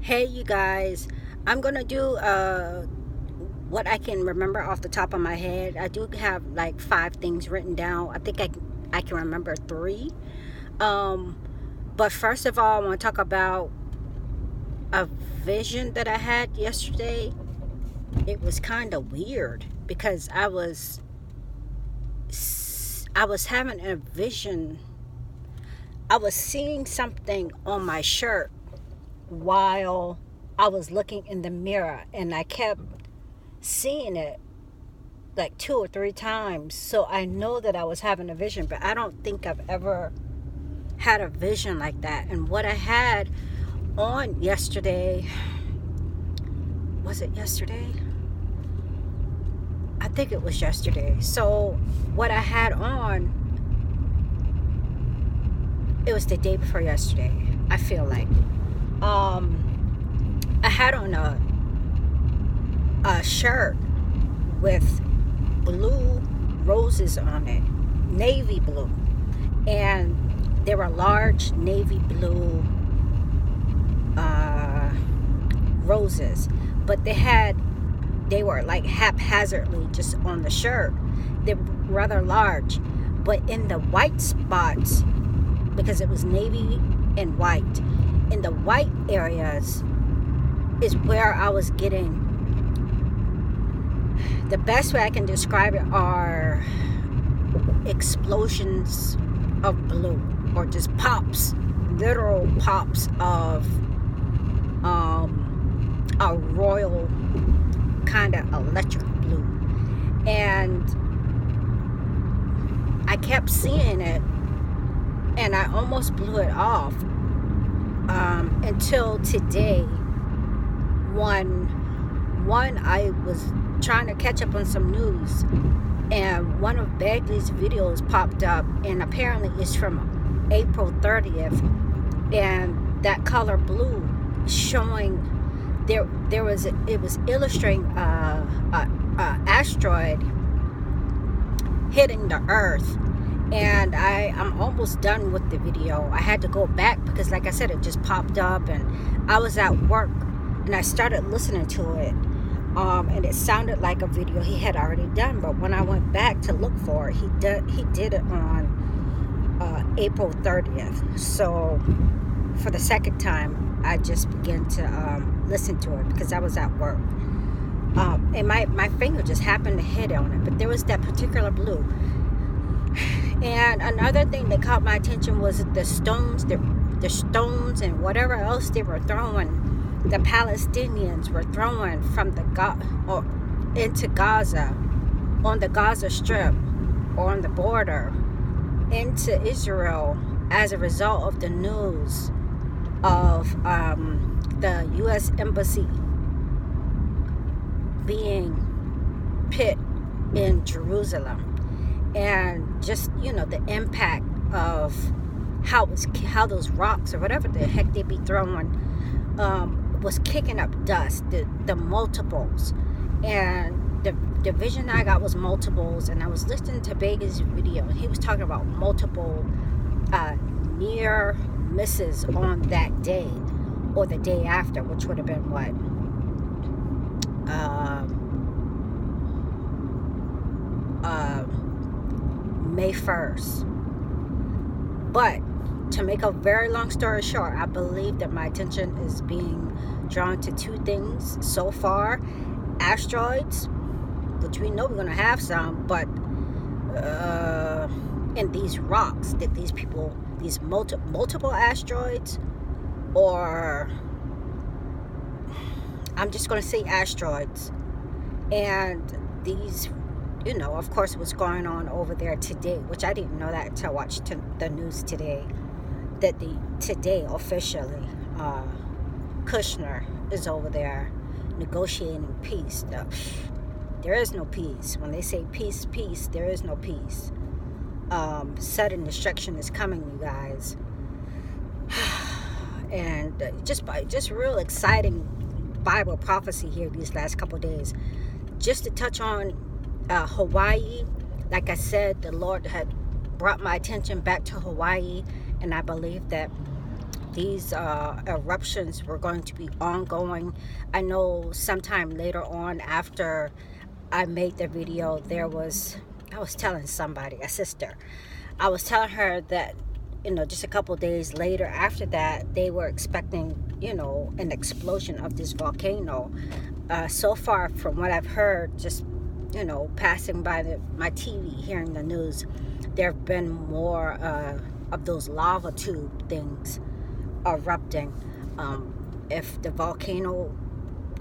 Hey, you guys, I'm gonna do what I can remember off the top of my head. I do have like five things written down. I think I can remember three. Um, but first of all, I want to talk about a vision that I had yesterday. It was kind of weird because I was having a vision. I was seeing something on my shirt while I was looking in the mirror, and I kept seeing it like two or three times. So I know that I was having a vision, but I don't think I've ever had a vision like that. And what I had on yesterday, was it yesterday? I think it was yesterday. So what I had on, it was the day before yesterday, I feel like. I had on a shirt with blue roses on it, navy blue, and there were large navy blue roses, but they were like haphazardly just on the shirt. They were rather large, but in the white spots, because it was navy and white, in the white areas is where I was getting, the best way I can describe it are explosions of blue, or just pops, literal pops of a royal kind of electric blue. And I kept seeing it, and I almost blew it off until today. One, I was trying to catch up on some news, and one of Bagley's videos popped up, and apparently it's from April 30th, and that color blue showing it was illustrating a asteroid hitting the earth. And I'm almost done with the video. I had to go back because, like I said, it just popped up, and I was at work, and I started listening to it, and it sounded like a video he had already done. But when I went back to look for it, he did it on April 30th. So for the second time, I just began to listen to it because I was at work, and my finger just happened to hit on it. But there was that particular blue. And another thing that caught my attention was the stones, the stones and whatever else they were throwing. The Palestinians were throwing from or into Gaza, on the Gaza Strip, or on the border, into Israel, as a result of the news of the U.S. Embassy being put in Jerusalem. And just, the impact of how those rocks or whatever the heck they be throwing was kicking up dust, the multiples. And the vision I got was multiples, and I was listening to Vegas video, and he was talking about multiple near misses on that day or the day after, which would have been what, May 1st. But to make a very long story short, I believe that my attention is being drawn to two things so far: asteroids, which we know we're going to have some, but and these rocks that these multiple asteroids, or I'm just going to say asteroids, and these, of course, what's going on over there today, which I didn't know that until I watched the news today, that today officially, Kushner is over there negotiating peace. There is no peace. When they say peace, there is no peace. Sudden destruction is coming, you guys. And just real exciting Bible prophecy here these last couple of days. Just to touch on Hawaii, like I said, the Lord had brought my attention back to Hawaii, and I believe that these eruptions were going to be ongoing. I know sometime later on, after I made the video, I was telling somebody, a sister, I was telling her that, just a couple days later after that, they were expecting, an explosion of this volcano. So far, from what I've heard, just, passing by my TV, hearing the news, there have been more of those lava tube things erupting. If the volcano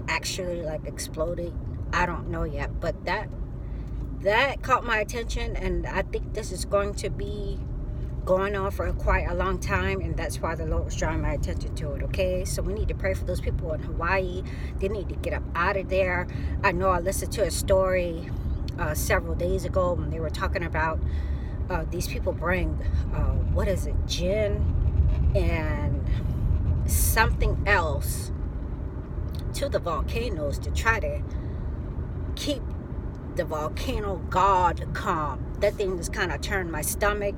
actually exploded, I don't know yet, but that caught my attention, and I think this is going to be going on for quite a long time, and that's why the Lord was drawing my attention to it. Okay, so we need to pray for those people in Hawaii. They need to get up out of there. I know I listened to a story several days ago when they were talking about these people bring what is it, gin and something else to the volcanoes to try to keep the volcano god calm. That thing just kind of turned my stomach.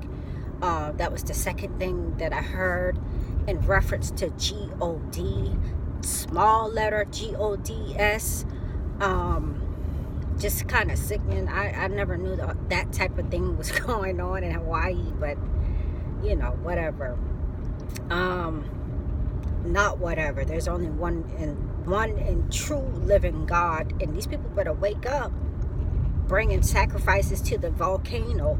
That was the second thing that I heard in reference to G-O-D, small letter G-O-D-S. Just kind of sickening. I never knew that type of thing was going on in Hawaii, but whatever. Not whatever. There's only one and true living God, and these people better wake up, bringing sacrifices to the volcano,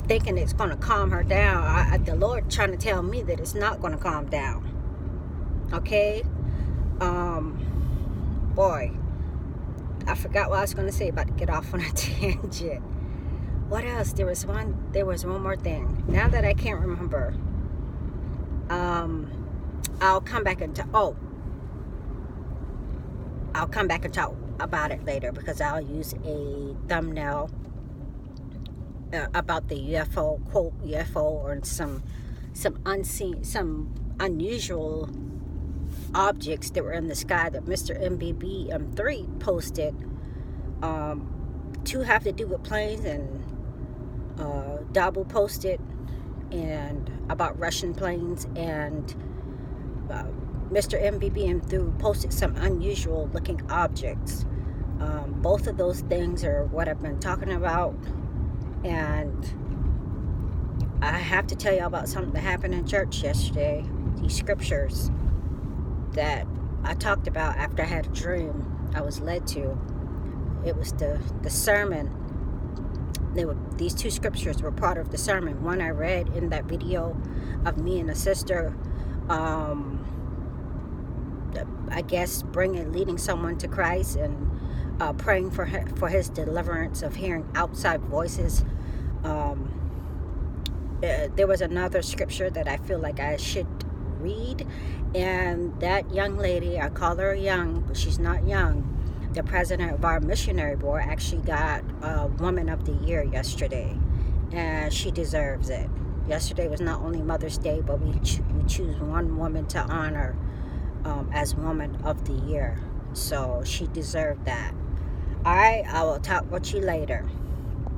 thinking it's going to calm her down. The Lord trying to tell me that it's not going to calm down. Okay. Boy, I forgot what I was going to say, about to get off on a tangent. What else? There was one more thing. Now that I can't remember, I'll come back and talk about it later, because I'll use a thumbnail about the UFO, quote UFO, or some unusual objects that were in the sky that Mr. MBBM3 posted. Two have to do with planes, and Dabu posted and about Russian planes, and Mr. MBBM3 posted some unusual looking objects. Both of those things are what I've been talking about, and I have to tell you about something that happened in church yesterday. These scriptures that I talked about after I had a dream I was led to. It was the sermon. These two scriptures were part of the sermon. One I read in that video of me and a sister, I guess leading someone to Christ, and praying for his deliverance of hearing outside voices. There was another scripture that I feel like I should read, and that young lady, I call her young, but she's not young, the president of our missionary board, actually got Woman of the Year yesterday, and she deserves it. Yesterday was not only Mother's Day, but we choose one woman to honor as Woman of the Year, so she deserved that. All right, I will talk with you later.